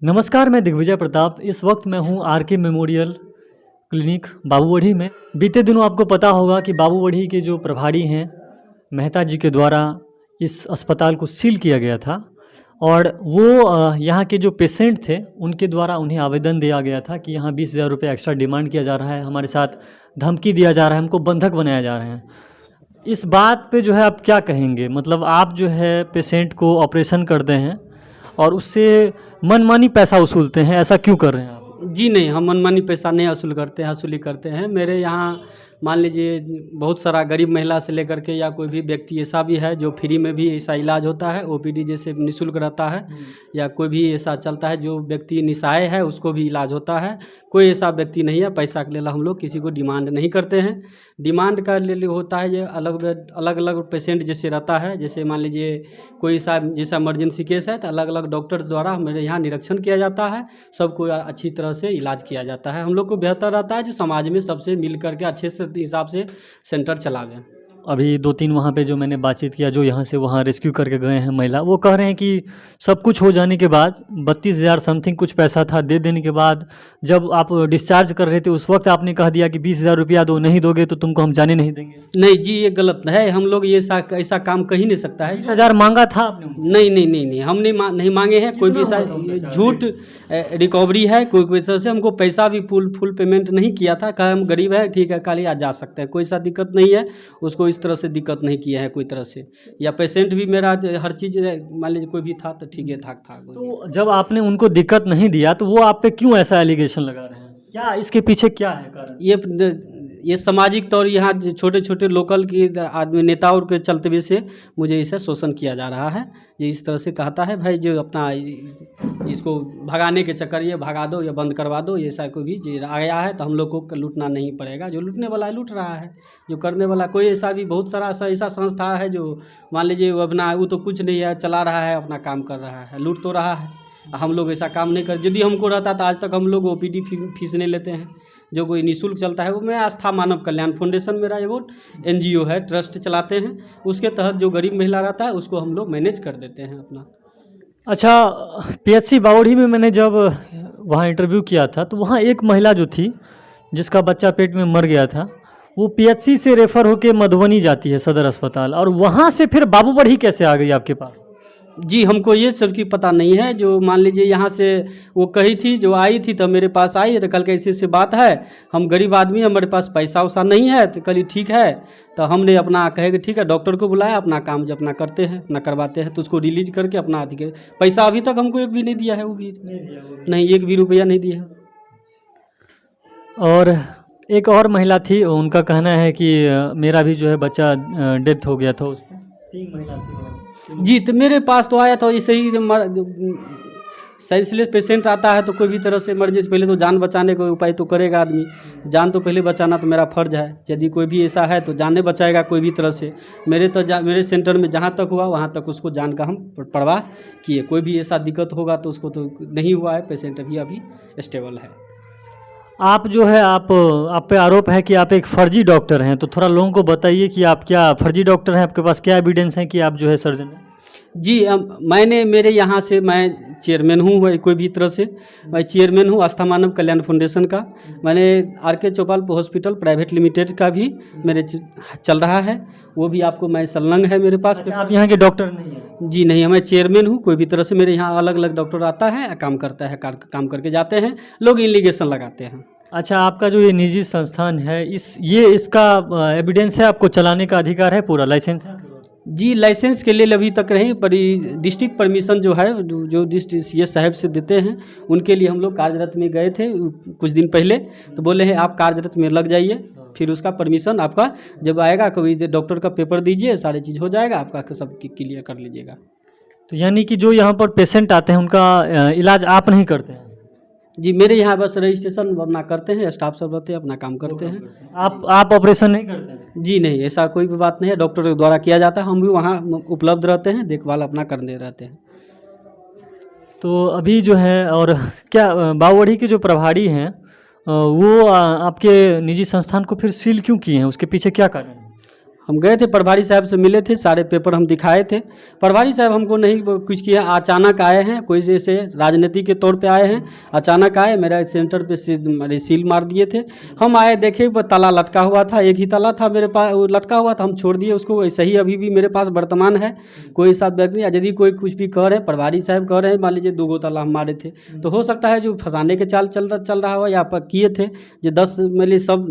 नमस्कार, मैं दिग्विजय प्रताप। इस वक्त मैं हूँ आरके मेमोरियल क्लिनिक बाबूबढ़ी में। बीते दिनों आपको पता होगा कि बाबूबढ़ी के जो प्रभारी हैं मेहता जी के द्वारा इस अस्पताल को सील किया गया था और वो यहाँ के जो पेशेंट थे उनके द्वारा उन्हें आवेदन दिया गया था कि यहाँ 20,000 रुपये एक्स्ट्रा डिमांड किया जा रहा है, हमारे साथ धमकी दिया जा रहा है, हमको बंधक बनाया जा रहा है। इस बात पे जो है आप क्या कहेंगे? मतलब आप जो है पेशेंट को ऑपरेशन करते हैं और उससे मनमानी पैसा वसूलते हैं, ऐसा क्यों कर रहे हैं आप? जी नहीं, हम मनमानी पैसा नहीं वसूली करते हैं। मेरे यहाँ मान लीजिए बहुत सारा गरीब महिला से लेकर के या कोई भी व्यक्ति ऐसा भी है जो फ्री में भी ऐसा इलाज होता है, ओपीडी जैसे निःशुल्क रहता है, या कोई भी ऐसा चलता है जो व्यक्ति निस्सहाय है उसको भी इलाज होता है। कोई ऐसा व्यक्ति नहीं है पैसा के लिए हम लोग किसी को डिमांड नहीं करते हैं। डिमांड का ले होता है ये अलग अलग पेशेंट जैसे रहता है, जैसे मान लीजिए कोई सा जैसा इमरजेंसी केस है तो अलग अलग डॉक्टर्स द्वारा मेरे यहाँ निरीक्षण किया जाता है, सबको अच्छी तरह से इलाज किया जाता है। हम लोग को बेहतर रहता है जो समाज में सबसे मिल करके अच्छे से हिसाब से सेंटर चलावें। अभी 2-3 वहाँ पे जो मैंने बातचीत किया, जो यहाँ से वहाँ रेस्क्यू करके गए हैं महिला, वो कह रहे हैं कि सब कुछ हो जाने के बाद 32,000 समथिंग कुछ पैसा था, दे देने के बाद जब आप डिस्चार्ज कर रहे थे उस वक्त आपने कह दिया कि 20,000 रुपया दो, नहीं दोगे तो तुमको हम जाने नहीं देंगे। नहीं जी, ये गलत है। हम लोग ये ऐसा काम कहीं नहीं सकता है। 20,000 मांगा था आपने उनसे? नहीं, हमने नहीं मांगे हैं। कोई भी झूठ रिकवरी है। कोई तरह से हमको पैसा भी फुल पेमेंट नहीं किया था। कहा हम गरीब है, ठीक है कल आज जा सकते हैं, कोई सा दिक्कत नहीं है। उसको इस तरह से दिक्कत नहीं किया है कोई तरह से, या पेशेंट भी मेरा हर चीज़ मान लीजिए कोई भी था तो ठीक है था। तो जब आपने उनको दिक्कत नहीं दिया तो वो आप पे क्यों ऐसा एलिगेशन लगा रहे हैं? क्या इसके पीछे क्या है कारण? ये सामाजिक तौर यहाँ छोटे छोटे लोकल के आदमी नेताओं के चलते हुए से मुझे इसे शोषण किया जा रहा है। ये इस तरह से कहता है भाई जो अपना इसको भगाने के चक्कर ये भगा दो या बंद करवा दो, ये ऐसा कोई भी जो आ गया है तो हम लोग को लूटना नहीं पड़ेगा। जो लूटने वाला है लूट रहा है, जो करने वाला कोई ऐसा भी बहुत सारा ऐसा संस्था है जो मान लीजिए वो अपना वो तो कुछ नहीं है, चला रहा है, अपना काम कर रहा है, लूट तो रहा है। हम लोग ऐसा काम नहीं कर। यदि हमको रहता तो आज तक हम लोग ओपीडी फीस नहीं लेते हैं। जो कोई निःशुल्क चलता है वो मैं आस्था मानव कल्याण फाउंडेशन मेरा एगो एनजीओ है, ट्रस्ट चलाते हैं। उसके तहत जो गरीब महिला रहता है उसको हम लोग मैनेज कर देते हैं अपना। अच्छा, पीएचसी बावड़ी में मैंने जब वहाँ इंटरव्यू किया था तो वहाँ एक महिला जो थी जिसका बच्चा पेट में मर गया था, वो पीएचसी से रेफ़र होके मधुबनी जाती है सदर अस्पताल, और वहाँ से फिर बाबूबढ़ी कैसे आ गई आपके पास? जी हमको ये सब की पता नहीं है। जो मान लीजिए यहाँ से वो कही थी, जो आई थी तो मेरे पास आई तो कल कैसे से बात है, हम गरीब आदमी हमारे पास पैसा वैसा नहीं है, तो कल ठीक है तो हमने अपना कहे कि ठीक है डॉक्टर को बुलाया, अपना काम जो अपना करते हैं अपना करवाते हैं, तो उसको रिलीज करके अपना पैसा अभी तक हमको एक भी नहीं दिया है। वो भी नहीं, एक भी रुपया नहीं दिया है। और एक और महिला थी, उनका कहना है कि मेरा भी जो है बच्चा डेथ हो गया था, उसमें 3 महिला थी। जी तो मेरे पास तो आया था ऐसे ही सेंसलेस पेशेंट आता है तो कोई भी तरह से इमरजेंसी पहले तो जान बचाने का उपाय तो करेगा आदमी। जान तो पहले बचाना तो मेरा फ़र्ज है। यदि कोई भी ऐसा है तो जान बचाएगा कोई भी तरह से। मेरे सेंटर में जहाँ तक हुआ वहाँ तक उसको जान का हम परवाह किए। कोई भी ऐसा दिक्कत होगा तो उसको तो नहीं हुआ है, पेशेंट अभी स्टेबल है। आप जो है आप पे आरोप है कि आप एक फर्जी डॉक्टर हैं, तो थोड़ा लोगों को बताइए कि आप क्या फर्जी डॉक्टर हैं? आपके पास क्या एविडेंस है कि आप जो है सर्जन हैं? जी मेरे यहाँ से मैं चेयरमैन हूँ, कोई भी तरह से मैं चेयरमैन हूँ आस्था मानव कल्याण फाउंडेशन का। मैंने आरके चौपाल हॉस्पिटल प्राइवेट लिमिटेड का भी मेरे चल रहा है, वो भी आपको मैं संलग्न है मेरे पास। अच्छा, आप यहाँ के डॉक्टर नहीं हैं? जी नहीं, मैं चेयरमैन हूँ। कोई भी तरह से मेरे यहाँ अलग अलग डॉक्टर आता है, काम करता है, काम करके जाते हैं, लोग इलीगेशन लगाते हैं। अच्छा, आपका जो ये निजी संस्थान है इसका एविडेंस है, आपको चलाने का अधिकार है, पूरा लाइसेंस है? जी लाइसेंस के लिए अभी तक नहीं, पर डिस्ट्रिक्ट परमिशन जो है जो डिस्ट्रिक्ट सीएस साहब से देते हैं उनके लिए हम लोग कार्यरत में गए थे कुछ दिन पहले, तो बोले हैं आप कार्यरत में लग जाइए, फिर उसका परमिशन आपका जब आएगा कभी डॉक्टर का पेपर दीजिए, सारी चीज़ हो जाएगा, आपका सब क्लियर कर लीजिएगा। तो यानी कि जो यहाँ पर पेशेंट आते हैं उनका इलाज आप नहीं करते हैं? जी मेरे यहाँ बस रजिस्ट्रेशन अपना करते हैं, स्टाफ सब रहते हैं, अपना काम करते हैं। आप ऑपरेशन नहीं करते हैं? जी नहीं, ऐसा कोई भी बात नहीं है, डॉक्टर के द्वारा किया जाता है, हम भी वहाँ उपलब्ध रहते हैं, देखभाल अपना करने रहते हैं। तो अभी जो है, और क्या बाबूबढ़ी के जो प्रभारी हैं वो आपके निजी संस्थान को फिर सील क्यों किए हैं? उसके पीछे क्या कारण है? हम गए थे, प्रभारी साहब से मिले थे, सारे पेपर हम दिखाए थे। प्रभारी साहब हमको नहीं कुछ किया, अचानक आए हैं, कोई जैसे राजनीति के तौर पे आए हैं, अचानक आए, मेरा सेंटर पे मेरे सील मार दिए थे। हम आए देखे ताला लटका हुआ था, एक ही ताला था मेरे पास, वो लटका हुआ था, हम छोड़ दिए उसको। ऐसे ही अभी भी मेरे पास वर्तमान है, कोई सा व्यक्ति यदि कोई कुछ भी कह रहे हैं, प्रभारी साहब कह रहे हैं, मान लीजिए 2 ताला हम मारे थे, तो हो सकता है जो फंसाने के चाल चल रहा हो, या किए थे जो 10 मेरे सब,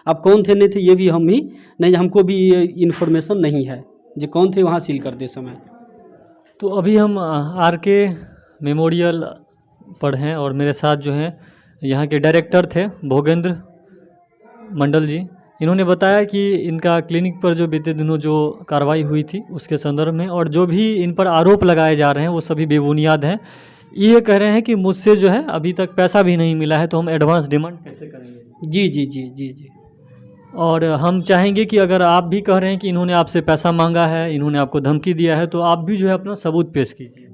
अब कौन थे नहीं थे ये भी हम ही नहीं, हमको भी इन्फॉर्मेशन नहीं है जो कौन थे वहाँ सील करते समय। तो अभी हम आरके मेमोरियल पर हैं और मेरे साथ जो हैं यहाँ के डायरेक्टर थे भोगेंद्र मंडल जी। इन्होंने बताया कि इनका क्लिनिक पर जो बीते दिनों जो कार्रवाई हुई थी उसके संदर्भ में, और जो भी इन पर आरोप लगाए जा रहे हैं वो सभी बेबुनियाद हैं। ये कह रहे हैं कि मुझसे जो है अभी तक पैसा भी नहीं मिला है, तो हम एडवांस डिमांड कैसे करेंगे। जी जी जी जी जी। और हम चाहेंगे कि अगर आप भी कह रहे हैं कि इन्होंने आपसे पैसा मांगा है, इन्होंने आपको धमकी दिया है, तो आप भी जो है अपना सबूत पेश कीजिए।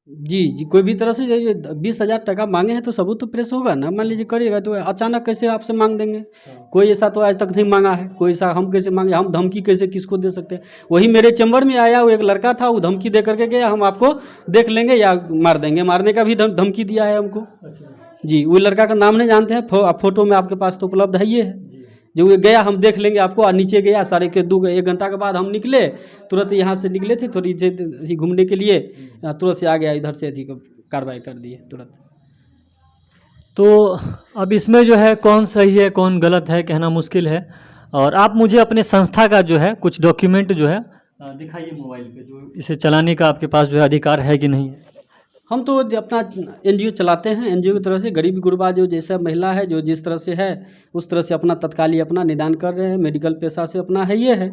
जी जी, कोई भी तरह से 20,000 टका मांगे हैं तो सबूत तो प्रेस होगा ना। मान लीजिए करिएगा तो अचानक कैसे आपसे मांग देंगे, कोई ऐसा तो आज तक नहीं मांगा है, कोई ऐसा हम कैसे मांगे, हम धमकी कैसे किसको दे सकते हैं। वही मेरे चैम्बर में आया वो एक लड़का था, वो धमकी दे करके गया, हम आपको देख लेंगे या मार देंगे, मारने का भी धमकी दिया है हमको। जी, वो लड़का का नाम नहीं जानते हैं, फोटो में आपके पास तो उपलब्ध है, ये है जो ये गया, हम देख लेंगे आपको। और नीचे गया 1 घंटा के बाद हम निकले, तुरंत यहाँ से निकले थे थोड़ी देर घूमने के लिए, तुरंत से आ गया इधर से अधिक कार्रवाई कर दी है तुरंत। तो अब इसमें जो है कौन सही है कौन गलत है कहना मुश्किल है। और आप मुझे अपने संस्था का जो है कुछ डॉक्यूमेंट जो है दिखाइए मोबाइल पे, जो इसे चलाने का आपके पास जो है अधिकार है कि नहीं है। हम तो अपना एनजीओ चलाते हैं, एनजीओ की तरह से गरीब गुरबा जो जैसा महिला है जो जिस तरह से है उस तरह से अपना तत्काली अपना निदान कर रहे हैं। मेडिकल पेशा से अपना है, ये है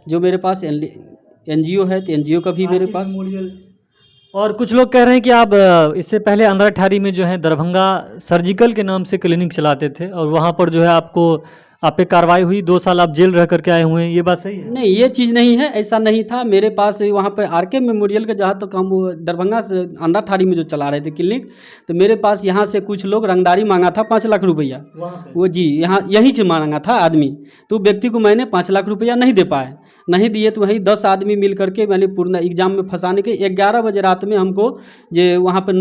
जो मेरे पास एनजीओ है, तो एनजीओ का भी मेरे पास। और कुछ लोग कह रहे हैं कि आप इससे पहले अंदरठारी में जो है दरभंगा सर्जिकल के नाम से क्लिनिक चलाते थे, और वहाँ पर जो है आपको आप पे कार्रवाई हुई, 2 साल आप जेल रह करके आए हुए हैं, ये बात सही है? नहीं, ये चीज़ नहीं है, ऐसा नहीं था। मेरे पास वहाँ पे आरके मेमोरियल के जहाँ तक हम दरभंगा से अंदरठारी में जो चला रहे थे क्लिनिक, तो मेरे पास यहाँ से कुछ लोग रंगदारी मांगा था 5 लाख रुपया। वो जी यहाँ यहीं से मांगा था आदमी, तो व्यक्ति को मैंने 5 लाख रुपया नहीं दे पाए, नहीं दिए, तो वहीं 10 आदमी मिल करके मैंने पूर्ण एग्जाम में फंसाने के 11 बजे रात में हमको जो वहाँ पर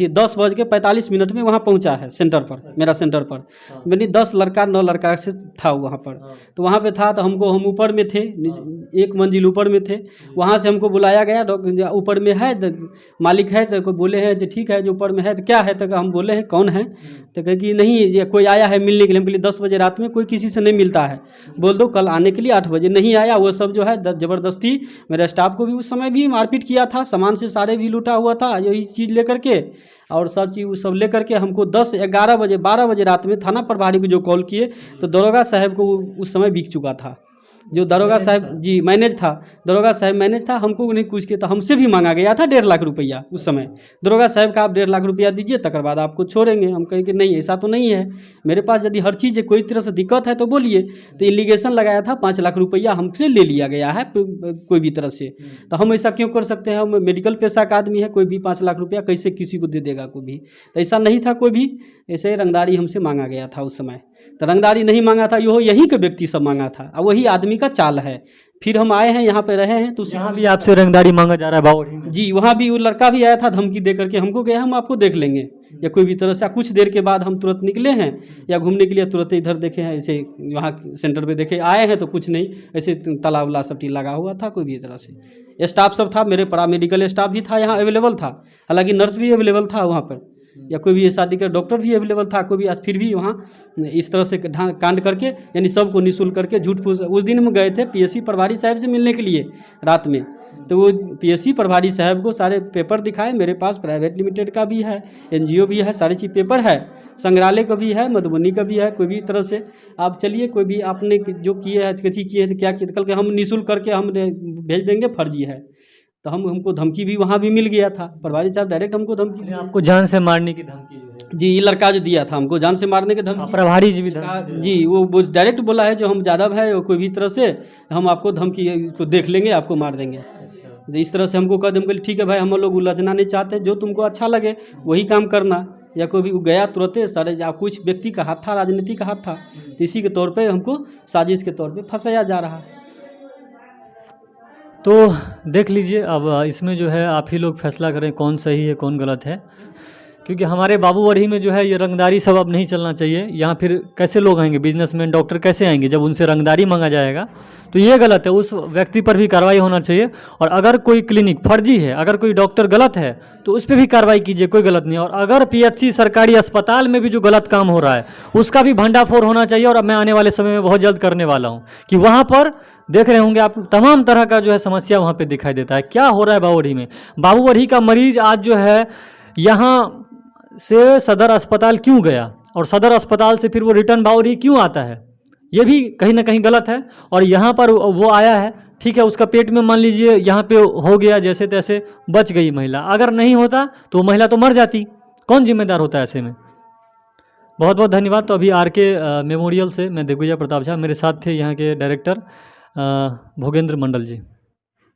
10:45 में वहाँ पहुँचा है सेंटर पर, मेरा सेंटर पर। मैंने 9 लड़का से था वहाँ पर, तो वहाँ पे था, तो हम ऊपर में थे, 1 मंजिल ऊपर में थे। वहाँ से हमको बुलाया गया, ऊपर में है मालिक है, तो कोई बोले हैं जो ठीक है जो ऊपर में है, तो क्या है, तो हम बोले हैं कौन है, तो कहे कि नहीं ये कोई आया है मिलने के लिए। हम बोले 10 बजे रात में कोई किसी से नहीं मिलता है, बोल दो कल आने के लिए 8 बजे। नहीं आया, वो सब जो है ज़बरदस्ती मेरे स्टाफ को भी उस समय भी मारपीट किया था, सामान से सारे भी लूटा हुआ था यही चीज़ लेकर के, और सब चीज़ वो सब लेकर के हमको 10, 11 बजे 12 बजे रात में थाना प्रभारी को जो कॉल किए, तो दरोगा साहब को उस समय बिक चुका था। जो दरोगा साहब जी मैनेज था, दरोगा साहब मैनेज था, हमको नहीं कुछ किया था, हमसे भी मांगा गया था 1.5 लाख रुपया उस समय। दरोगा साहब का आप 1.5 लाख रुपया दीजिए, तकर बाद आपको छोड़ेंगे। हम कहें कि नहीं ऐसा तो नहीं है, मेरे पास यदि हर चीज़ कोई तरह से दिक्कत है तो बोलिए। तो एलिगेशन लगाया था 5 लाख रुपया हमसे ले लिया गया है कोई भी तरह से, तो हम ऐसा क्यों कर सकते हैं। हम मेडिकल पेशा का आदमी है, कोई भी 5 लाख रुपया कैसे किसी को दे देगा कोई भी, तो ऐसा नहीं था कोई भी। ऐसे रंगदारी हमसे मांगा गया था उस समय, तो रंगदारी नहीं मांगा था, यही के व्यक्ति सब मांगा था, और वही आदमी का चाल है। फिर हम आए हैं यहाँ पे रहे हैं, तो यहाँ भी आपसे रंगदारी मांगा जा रहा है बावड़ी में? जी, वहाँ भी वो लड़का भी आया था धमकी दे करके हमको, गया हम आपको देख लेंगे या कोई भी तरह से। कुछ देर के बाद हम तुरंत निकले हैं या घूमने के लिए, तुरंत इधर देखे हैं, ऐसे वहाँ सेंटर पे देखे आए हैं, तो कुछ नहीं, ऐसे ताला उला सब चीज़ लगा हुआ था, कोई भी तरह से। स्टाफ सब था, मेरे पैरामेडिकल स्टाफ भी था यहाँ अवेलेबल था, हालांकि नर्स भी अवेलेबल था वहाँ पर, या कोई भी शादी का डॉक्टर भी अवेलेबल था, कोई भी। आज फिर भी वहाँ इस तरह से कांड करके, यानी सबको निःशुल्क करके झूठ फूस। उस दिन हम गए थे पीएससी प्रभारी साहब से मिलने के लिए रात में, तो वो पीएससी प्रभारी साहब को सारे पेपर दिखाए। मेरे पास प्राइवेट लिमिटेड का भी है, एनजीओ भी है, सारी चीज़ पेपर है, संग्रहालय का भी है, मधुबनी का भी है। कोई भी तरह से आप चलिए, कोई भी आपने जो किए है कथी किए है तो क्या किए, कल के हम निःशुल्क करके हम भेज देंगे, फर्जी है। तो हमको धमकी भी वहाँ भी मिल गया था, प्रभारी साहब डायरेक्ट हमको धमकी दिया, आपको जान से मारने की धमकी जो है? जी, ये लड़का जो दिया था हमको जान से मारने की धमकी। प्रभारी जी भी जी, वो डायरेक्ट बोला है जो हम जादव है, कोई भी तरह से हम आपको धमकी इसको देख लेंगे, आपको मार देंगे। इस तरह से हमको कह दे, हम बोले ठीक है भाई, हम लोग उलझना नहीं चाहते, जो तुमको अच्छा लगे वही काम करना, या कोई भी गया तुरंत सारे या कुछ व्यक्ति का हाथ था, राजनीति का हाथ था, तो इसी के तौर पे हमको साजिश के तौर पे फंसाया जा रहा है। तो देख लीजिए, अब इसमें जो है आप ही लोग फैसला करें कौन सही है कौन गलत है, क्योंकि हमारे बाबूवढ़ी में जो है ये रंगदारी सब अब नहीं चलना चाहिए। यहाँ फिर कैसे लोग आएंगे, बिजनेसमैन डॉक्टर कैसे आएंगे जब उनसे रंगदारी मांगा जाएगा, तो ये गलत है। उस व्यक्ति पर भी कार्रवाई होना चाहिए, और अगर कोई क्लिनिक फर्जी है, अगर कोई डॉक्टर गलत है तो उस पर भी कार्रवाई कीजिए, कोई गलत नहीं है। और अगर पीएचसी सरकारी अस्पताल में भी जो गलत काम हो रहा है उसका भी भंडाफोड़ होना चाहिए, और अब मैं आने वाले समय में बहुत जल्द करने वाला हूँ कि वहाँ पर देख रहे होंगे आप तमाम तरह का जो है समस्या वहाँ पे दिखाई देता है। क्या हो रहा है बाबूवढ़ी में, बाबूवढ़ी का मरीज आज जो है यहाँ से सदर अस्पताल क्यों गया, और सदर अस्पताल से फिर वो रिटर्न बाबूवढ़ी क्यों आता है, ये भी कहीं ना कहीं गलत है। और यहाँ पर वो आया है, ठीक है, उसका पेट में मान लीजिए यहाँ पे हो गया, जैसे तैसे बच गई महिला, अगर नहीं होता तो महिला तो मर जाती, कौन जिम्मेदार होता है ऐसे में। बहुत बहुत धन्यवाद। तो अभी आरके मेमोरियल से मैं दिग्विजय प्रताप झा, मेरे साथ थे यहाँ के डायरेक्टर भोगेंद्र मंडल जी।